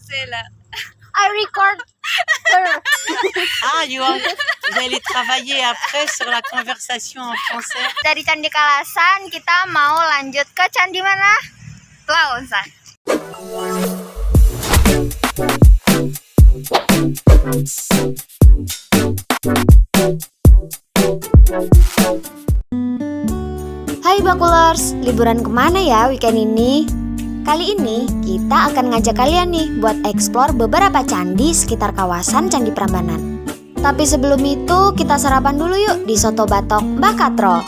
C'est là. I record her. Ah, vous allez travailler après sur la conversation en français. Dari Candi Kalasan kita mau lanjut ke candi mana? Laosan. Hai Bakulers, liburan kemana ya weekend ini? Kali ini kita akan ngajak kalian nih buat explore beberapa candi sekitar kawasan Candi Prambanan. Tapi sebelum itu kita sarapan dulu yuk di Soto Batok Mbah Katro.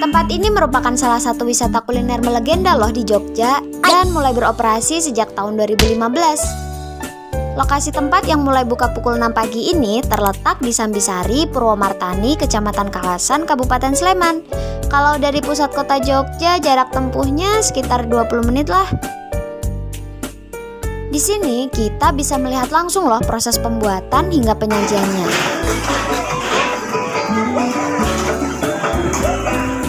Tempat ini merupakan salah satu wisata kuliner melegenda loh di Jogja dan mulai beroperasi sejak tahun 2015. Lokasi tempat yang mulai buka pukul 6 pagi ini terletak di Sambisari, Purwomartani, Kecamatan Kalasan, Kabupaten Sleman. Kalau dari pusat kota Jogja, jarak tempuhnya sekitar 20 menit lah. Di sini kita bisa melihat langsung loh proses pembuatan hingga penyajiannya.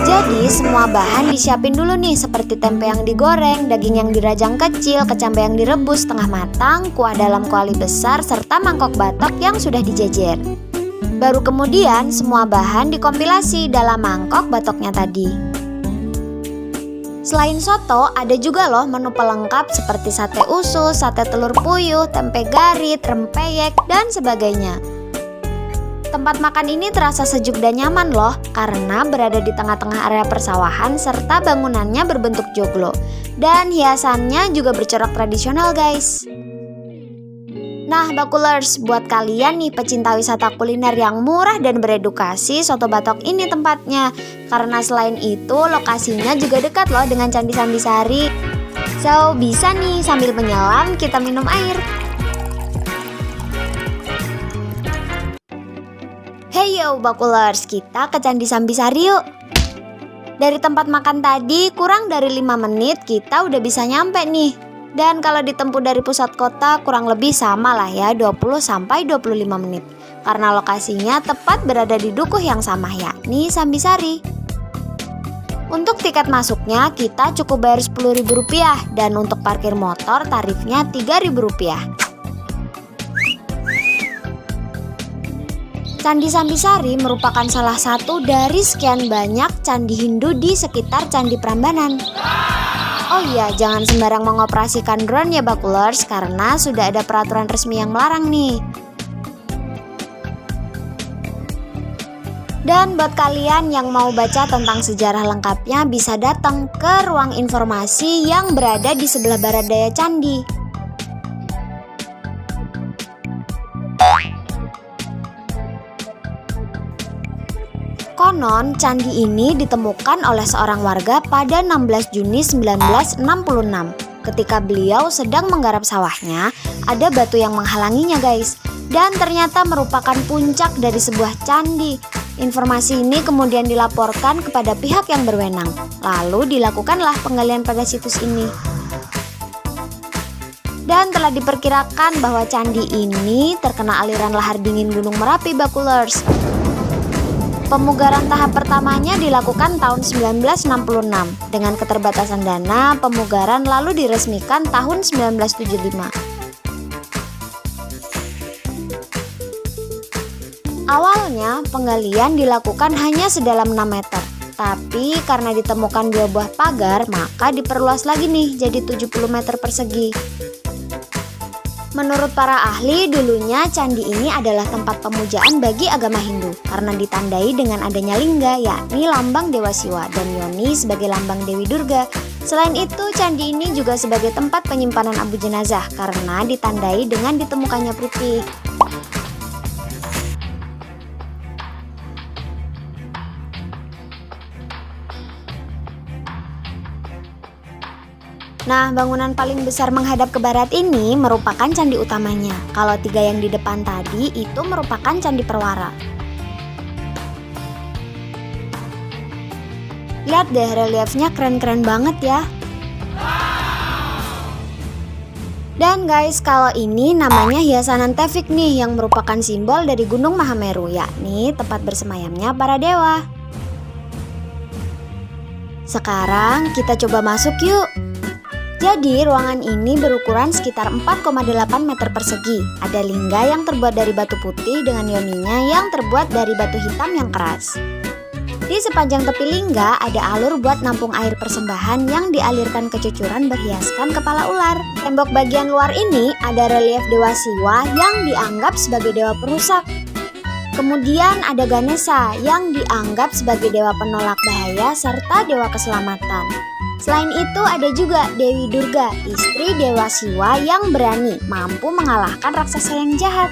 Jadi semua bahan disiapin dulu nih, seperti tempe yang digoreng, daging yang dirajang kecil, kecombe yang direbus setengah matang, kuah dalam kuali besar, serta mangkok batok yang sudah dijejer. Baru kemudian semua bahan dikompilasi dalam mangkok batoknya tadi. Selain soto, ada juga loh menu pelengkap seperti sate usus, sate telur puyuh, tempe garit, rempeyek, dan sebagainya. Tempat makan ini terasa sejuk dan nyaman loh, karena berada di tengah-tengah area persawahan serta bangunannya berbentuk joglo. Dan hiasannya juga bercorak tradisional guys. Nah Bakulers, buat kalian nih pecinta wisata kuliner yang murah dan beredukasi, Soto Batok ini tempatnya. Karena selain itu lokasinya juga dekat loh dengan Candi Sambisari. So bisa nih sambil menyelam kita minum air. Hey yo Bakulers, kita ke Candi Sambisari yuk. Dari tempat makan tadi kurang dari 5 menit kita udah bisa nyampe nih. Dan kalau ditempuh dari pusat kota kurang lebih sama lah ya, 20-25 menit. Karena lokasinya tepat berada di dukuh yang sama, yakni Sambisari. Untuk tiket masuknya kita cukup bayar Rp10.000 dan untuk parkir motor tarifnya Rp3.000. Candi Sambisari merupakan salah satu dari sekian banyak candi Hindu di sekitar Candi Prambanan. Oh iya, jangan sembarang mengoperasikan drone ya Bakulers, karena sudah ada peraturan resmi yang melarang nih. Dan buat kalian yang mau baca tentang sejarah lengkapnya bisa datang ke ruang informasi yang berada di sebelah barat daya candi. Konon, candi ini ditemukan oleh seorang warga pada 16 Juni 1966. Ketika beliau sedang menggarap sawahnya, ada batu yang menghalanginya guys. Dan ternyata merupakan puncak dari sebuah candi. Informasi ini kemudian dilaporkan kepada pihak yang berwenang. Lalu dilakukanlah penggalian pada situs ini. Dan telah diperkirakan bahwa candi ini terkena aliran lahar dingin Gunung Merapi Bakulers. Pemugaran tahap pertamanya dilakukan tahun 1966. Dengan keterbatasan dana, pemugaran lalu diresmikan tahun 1975. Awalnya, penggalian dilakukan hanya sedalam 6 meter. Tapi karena ditemukan 2 buah pagar, maka diperluas lagi nih jadi 70 meter persegi. Menurut para ahli, dulunya candi ini adalah tempat pemujaan bagi agama Hindu karena ditandai dengan adanya lingga, yakni lambang Dewa Siwa, dan Yoni sebagai lambang Dewi Durga. Selain itu, candi ini juga sebagai tempat penyimpanan abu jenazah karena ditandai dengan ditemukannya putih. Nah, bangunan paling besar menghadap ke barat ini merupakan candi utamanya. Kalau 3 yang di depan tadi itu merupakan candi perwara. Lihat deh reliefnya keren-keren banget ya. Dan guys, kalau ini namanya hiasan Tevik nih, yang merupakan simbol dari Gunung Mahameru, yakni tempat bersemayamnya para dewa. Sekarang kita coba masuk yuk. Jadi ruangan ini berukuran sekitar 4,8 meter persegi. Ada lingga yang terbuat dari batu putih dengan yoninya yang terbuat dari batu hitam yang keras. Di sepanjang tepi lingga ada alur buat nampung air persembahan yang dialirkan ke cucuran berhiaskan kepala ular. Tembok bagian luar ini ada relief Dewa Siwa yang dianggap sebagai dewa perusak. Kemudian ada Ganesha yang dianggap sebagai dewa penolak bahaya serta dewa keselamatan. Selain itu ada juga Dewi Durga, istri Dewa Siwa yang berani, mampu mengalahkan raksasa yang jahat.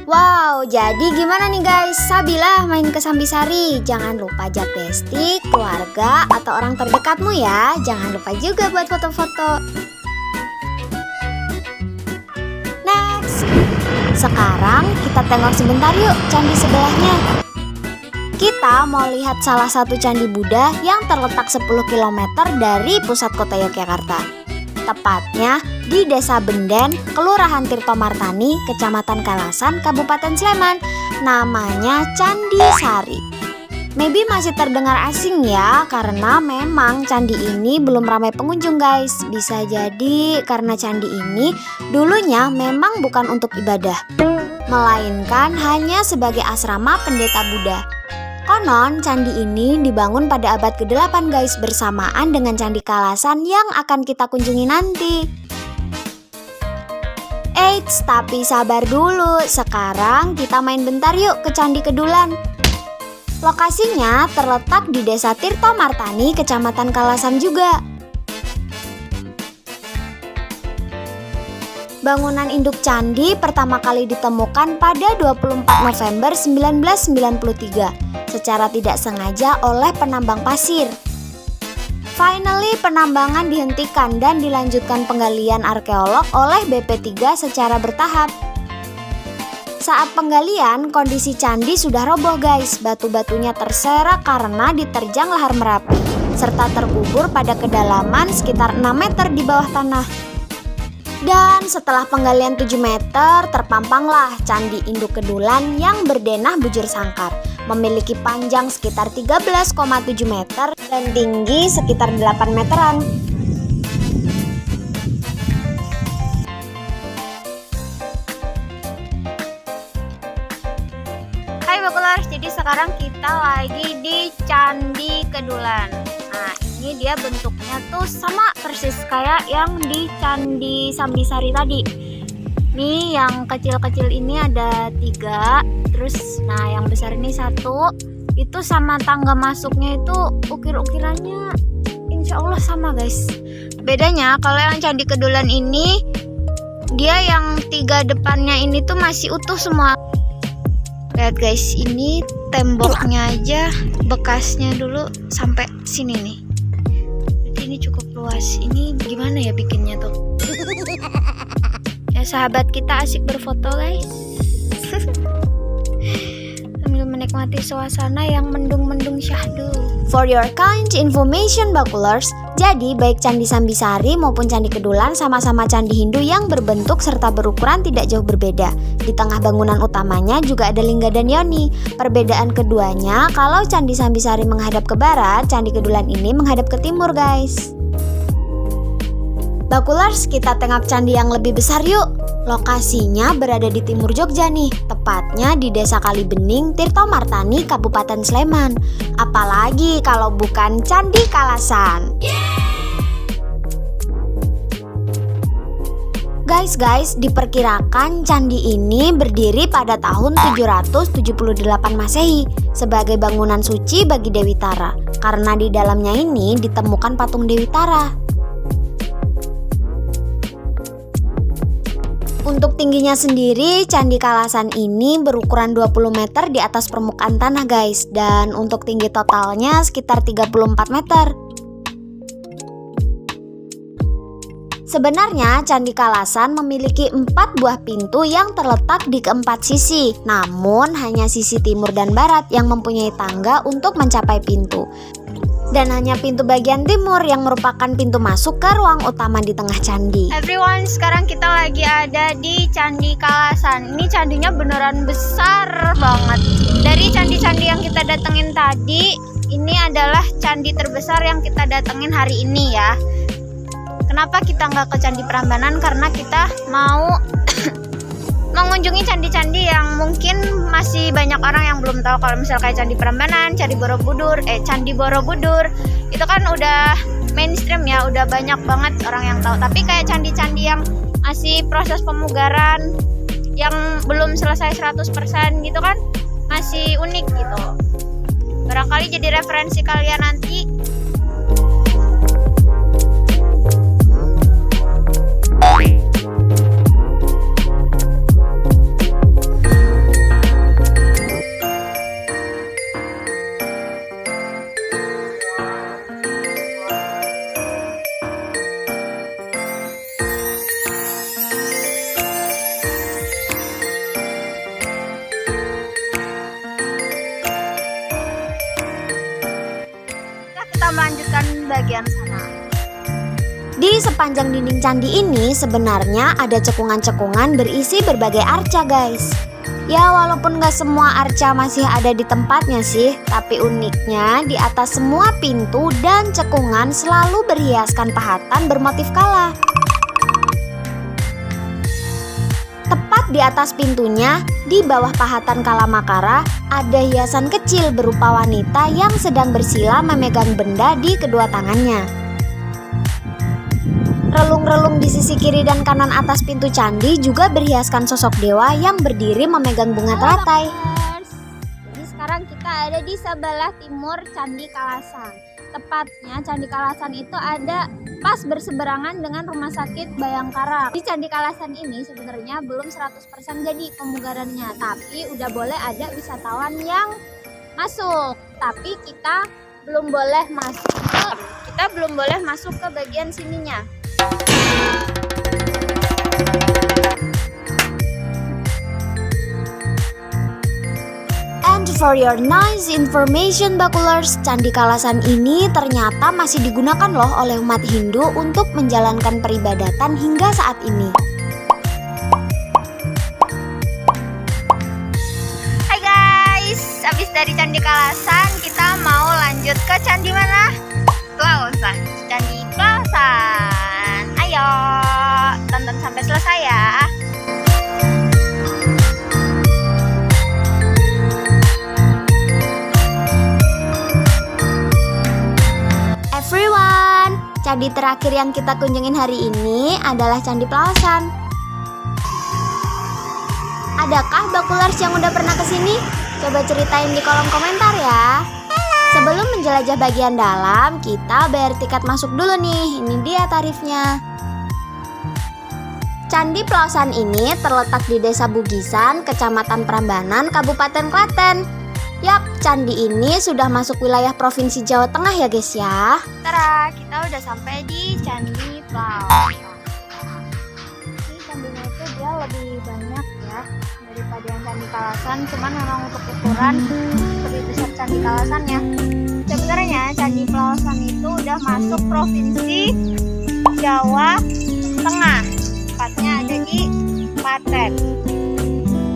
Wow, jadi gimana nih guys? Sabilah main ke Sambisari. Jangan lupa ajak besti, keluarga, atau orang terdekatmu ya. Jangan lupa juga buat foto-foto. Next. Sekarang kita tengok sebentar yuk candi sebelahnya. Kita mau lihat salah satu candi Buddha yang terletak 10 km dari pusat kota Yogyakarta. Tepatnya di Desa Benden, Kelurahan Tirto Martani, Kecamatan Kalasan, Kabupaten Sleman. Namanya Candi Sari. Maybe masih terdengar asing ya, karena memang candi ini belum ramai pengunjung guys. Bisa jadi karena candi ini dulunya memang bukan untuk ibadah, melainkan hanya sebagai asrama pendeta Buddha. Konon, candi ini dibangun pada abad ke-8 guys, bersamaan dengan Candi Kalasan yang akan kita kunjungi nanti. Eits, tapi sabar dulu. Sekarang kita main bentar yuk ke Candi Kedulan. Lokasinya terletak di Desa Tirto Martani, Kecamatan Kalasan juga. Bangunan induk candi pertama kali ditemukan pada 24 November 1993 secara tidak sengaja oleh penambang pasir. Finally, penambangan dihentikan dan dilanjutkan penggalian arkeolog oleh BP3 secara bertahap. Saat penggalian, kondisi candi sudah roboh guys. Batu-batunya terserak karena diterjang lahar Merapi, serta terkubur pada kedalaman sekitar 6 meter di bawah tanah. Dan setelah penggalian 7 meter, terpampanglah Candi Induk Kedulan yang berdenah bujur sangkar. Memiliki panjang sekitar 13,7 meter dan tinggi sekitar 8 meteran. Hai Bakulars, jadi sekarang kita lagi di Candi Kedulan. Nah, ini dia bentuknya tuh sama persis kayak yang di Candi Sambisari tadi. Nih yang kecil-kecil ini ada 3, terus nah yang besar ini 1. Itu sama tangga masuknya itu ukir-ukirannya insya Allah sama guys. Bedanya kalau yang Candi Kedulan ini, dia yang 3 depannya ini tuh masih utuh semua. Lihat guys, ini temboknya aja bekasnya dulu sampai sini nih. Jadi ini cukup luas. Ini gimana ya bikinnya tuh? Ya sahabat kita asik berfoto guys. Sambil menikmati suasana yang mendung-mendung syahdu. For your kind information Bakulars, jadi baik Candi Sambisari maupun Candi Kedulan sama-sama candi Hindu yang berbentuk serta berukuran tidak jauh berbeda. Di tengah bangunan utamanya juga ada lingga dan yoni. Perbedaan keduanya, kalau Candi Sambisari menghadap ke barat, Candi Kedulan ini menghadap ke timur guys. Bakulars, kita tengok candi yang lebih besar yuk. Lokasinya berada di timur Jogja nih, tepatnya di Desa Kalibening, Tirto Martani, Kabupaten Sleman. Apalagi kalau bukan Candi Kalasan. Guys, diperkirakan candi ini berdiri pada tahun 778 Masehi sebagai bangunan suci bagi Dewi Tara, karena di dalamnya ini ditemukan patung Dewi Tara. Untuk tingginya sendiri, Candi Kalasan ini berukuran 20 meter di atas permukaan tanah guys. Dan untuk tinggi totalnya sekitar 34 meter. Sebenarnya Candi Kalasan memiliki 4 buah pintu yang terletak di keempat sisi. Namun hanya sisi timur dan barat yang mempunyai tangga untuk mencapai pintu. Dan hanya pintu bagian timur yang merupakan pintu masuk ke ruang utama di tengah candi. Everyone, sekarang kita lagi ada di Candi Kalasan. Ini candinya beneran besar banget. Dari candi-candi yang kita datengin tadi, ini adalah candi terbesar yang kita datengin hari ini ya. Kenapa kita nggak ke Candi Prambanan? Karena kita mau mengunjungi candi-candi yang mungkin masih banyak orang yang belum tahu. Kalau misal kayak Candi Prambanan, Candi Borobudur itu kan udah mainstream ya, udah banyak banget orang yang tahu. Tapi kayak candi-candi yang masih proses pemugaran, yang belum selesai 100% gitu kan, masih unik gitu. Barangkali jadi referensi kalian nanti. Kita melanjutkan bagian sana. Di sepanjang dinding candi ini sebenarnya ada cekungan-cekungan berisi berbagai arca guys. Ya walaupun gak semua arca masih ada di tempatnya sih, tapi uniknya di atas semua pintu dan cekungan selalu berhiaskan pahatan bermotif kala. Tepat di atas pintunya, di bawah pahatan kala Makara, ada hiasan kecil berupa wanita yang sedang bersila memegang benda di kedua tangannya. Relung-relung di sisi kiri dan kanan atas pintu candi juga berhiaskan sosok dewa yang berdiri memegang bunga teratai. Jadi sekarang kita ada di sebelah timur Candi Kalasan. Tepatnya Candi Kalasan itu ada pas berseberangan dengan Rumah Sakit Bayangkara. Di Candi Kalasan ini sebenarnya belum 100% jadi pemugarannya, tapi udah boleh ada wisatawan yang masuk. Tapi kita belum boleh masuk ke bagian sininya. And for your nice information Bakulers, Candi Kalasan ini ternyata masih digunakan loh oleh umat Hindu untuk menjalankan peribadatan hingga saat ini. Hai guys, habis dari Candi Kalasan kita mau lanjut ke candi mana? Plausan. Candi Plausan. Ayo tonton sampai selesai ya. Everyone, candi terakhir yang kita kunjungin hari ini adalah Candi Plausan. Adakah Bakulers yang udah pernah kesini? Coba ceritain di kolom komentar ya. Sebelum menjelajah bagian dalam, kita bayar tiket masuk dulu nih. Ini dia tarifnya. Candi Plausan ini terletak di Desa Bugisan, Kecamatan Prambanan, Kabupaten Klaten. Yap, candi ini sudah masuk wilayah Provinsi Jawa Tengah ya guys ya. Tara, kita udah sampai di Candi Plausan. Ini candinya itu dia lebih banyak ya daripada yang Candi Kalasan, cuman memang untuk ukuran lebih besar Candi Kalasan ya. Sebenarnya Candi Plausan itu udah masuk Provinsi Jawa Tengah, tepatnya ada di Klaten.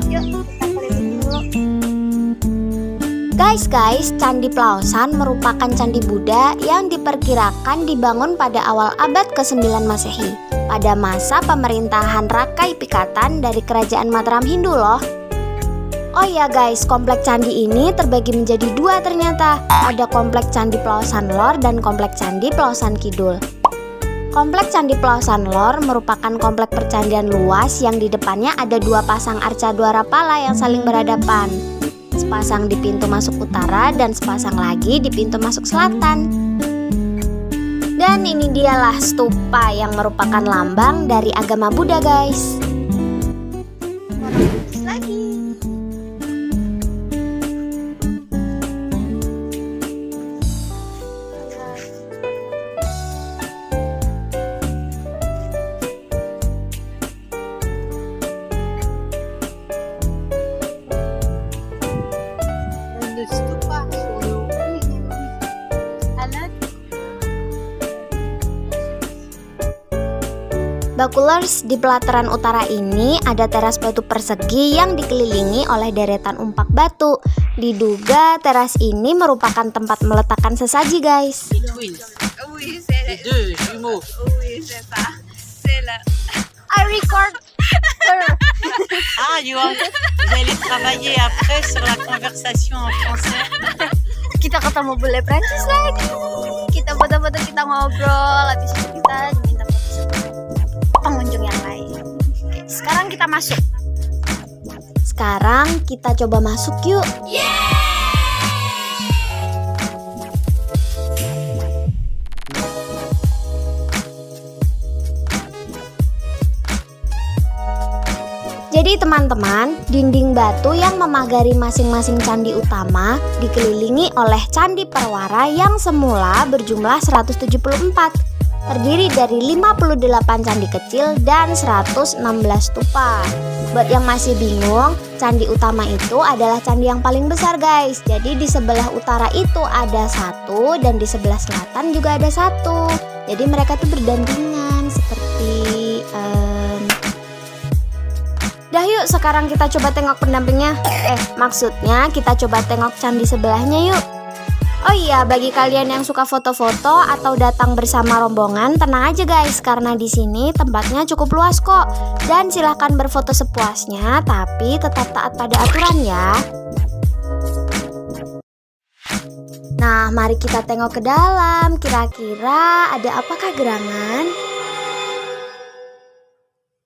Yuk kita keliling dulu. Guys, Candi Plausan merupakan candi Buddha yang diperkirakan dibangun pada awal abad ke-9 Masehi pada masa pemerintahan Rakai Pikatan dari Kerajaan Mataram Hindu loh. Oh iya guys, komplek candi ini terbagi menjadi dua ternyata. Ada komplek Candi Plausan Lor dan komplek Candi Plausan Kidul. Komplek Candi Plausan Lor merupakan komplek percandian luas yang di depannya ada dua pasang arca dwarapala yang saling berhadapan. Sepasang di pintu masuk utara dan sepasang lagi di pintu masuk selatan. Dan ini dialah stupa yang merupakan lambang dari agama Buddha guys. Lagi. Le stupa sur le haut. Bakulers, di pelataran utara ini ada teras batu persegi yang dikelilingi oleh deretan umpak batu. Diduga teras ini merupakan tempat meletakkan sesaji, guys. Les twins. Oui, c'est Les deux jumeaux. oui, c'est ça. C'est là. I record her. Ah, vous allez travailler après sur la conversation en français. Kita ketemu bule Prancis lagi. Kita foto-foto, kita ngobrol, habis itu kita minta foto pengunjung yang lain. Sekarang kita masuk. Sekarang kita coba masuk yuk. Jadi teman-teman, dinding batu yang memagari masing-masing candi utama dikelilingi oleh candi perwara yang semula berjumlah 174. Terdiri dari 58 candi kecil dan 116 stupa. Buat yang masih bingung, candi utama itu adalah candi yang paling besar, guys. Jadi di sebelah utara itu ada satu dan di sebelah selatan juga ada satu. Jadi mereka tuh berdampingan seperti Dah yuk, sekarang kita coba tengok pendampingnya. Maksudnya kita coba tengok candi sebelahnya yuk. Oh iya, bagi kalian yang suka foto-foto atau datang bersama rombongan, tenang aja guys, karena di sini tempatnya cukup luas kok. Dan silahkan berfoto sepuasnya, tapi tetap taat pada aturan ya. Nah, mari kita tengok ke dalam. Kira-kira ada apakah gerangan?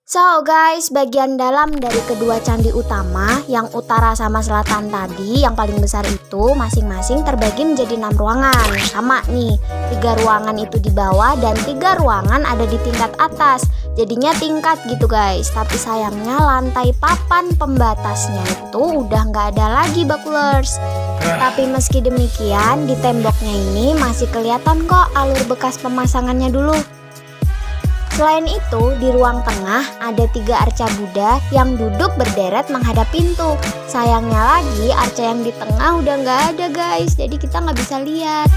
So guys, bagian dalam dari kedua candi utama, yang utara sama selatan tadi, yang paling besar itu masing-masing terbagi menjadi 6 ruangan. Sama nih, 3 ruangan itu di bawah dan 3 ruangan ada di tingkat atas. Jadinya tingkat gitu guys. Tapi sayangnya lantai papan pembatasnya itu udah nggak ada lagi Bakulers. Tapi meski demikian, di temboknya ini masih kelihatan kok alur bekas pemasangannya dulu. Selain itu, di ruang tengah ada 3 arca Buddha yang duduk berderet menghadap pintu. Sayangnya lagi, arca yang di tengah udah nggak ada guys, jadi kita nggak bisa lihat.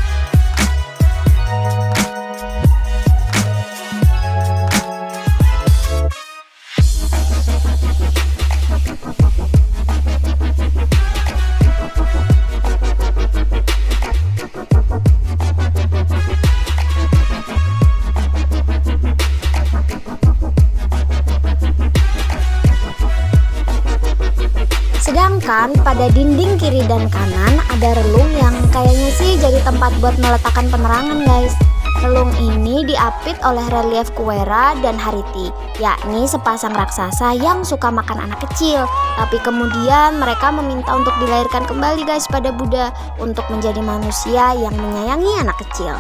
Sedangkan pada dinding kiri dan kanan ada relung yang kayaknya sih jadi tempat buat meletakkan penerangan guys. Relung ini diapit oleh relief Kuwera dan Hariti, yakni sepasang raksasa yang suka makan anak kecil. Tapi kemudian mereka meminta untuk dilahirkan kembali guys pada Buddha untuk menjadi manusia yang menyayangi anak kecil.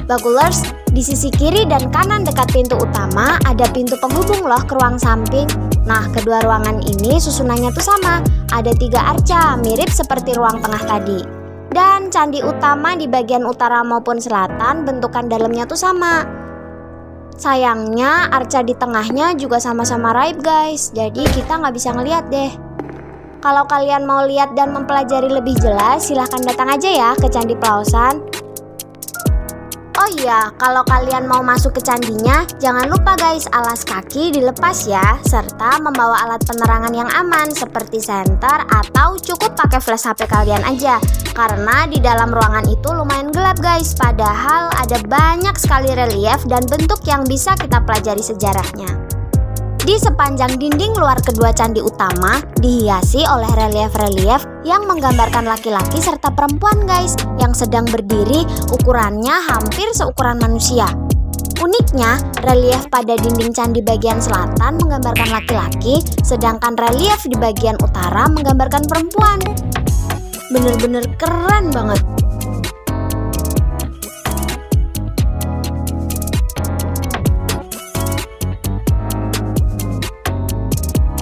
Bakulers, di sisi kiri dan kanan dekat pintu utama ada pintu penghubung loh ke ruang samping. Nah, kedua ruangan ini susunannya tuh sama. Ada 3 arca, mirip seperti ruang tengah tadi. Dan candi utama di bagian utara maupun selatan bentukan dalamnya tuh sama. Sayangnya arca di tengahnya juga sama-sama raib guys. Jadi kita nggak bisa ngeliat deh. Kalau kalian mau lihat dan mempelajari lebih jelas, silahkan datang aja ya ke Candi Pelausan. Oh iya, kalau kalian mau masuk ke candinya, jangan lupa guys alas kaki dilepas ya, serta membawa alat penerangan yang aman seperti senter atau cukup pakai flash HP kalian aja. Karena di dalam ruangan itu lumayan gelap guys, padahal ada banyak sekali relief dan bentuk yang bisa kita pelajari sejarahnya. Di sepanjang dinding luar kedua candi utama dihiasi oleh relief-relief yang menggambarkan laki-laki serta perempuan guys, yang sedang berdiri, ukurannya hampir seukuran manusia. Uniknya, relief pada dinding candi bagian selatan menggambarkan laki-laki, sedangkan relief di bagian utara menggambarkan perempuan. Bener-bener keren banget.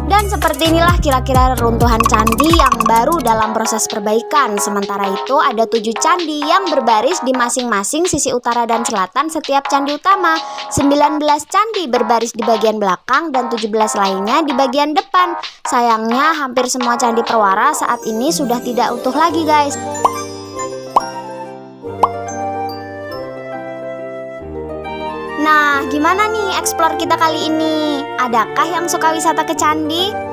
Dan seperti Seperti inilah kira-kira reruntuhan candi yang baru dalam proses perbaikan. Sementara itu ada 7 candi yang berbaris di masing-masing sisi utara dan selatan setiap candi utama. 19 candi berbaris di bagian belakang dan 17 lainnya di bagian depan. Sayangnya hampir semua candi perwara saat ini sudah tidak utuh lagi guys. Nah, gimana nih explore kita kali ini? Adakah yang suka wisata ke candi?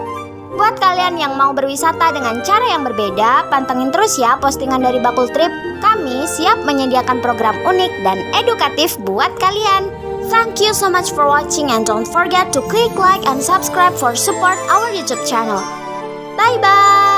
Buat kalian yang mau berwisata dengan cara yang berbeda, pantengin terus ya postingan dari Bakul Trip. Kami siap menyediakan program unik dan edukatif buat kalian. Thank you so much for watching and don't forget to click like and subscribe for support our YouTube channel. Bye-bye!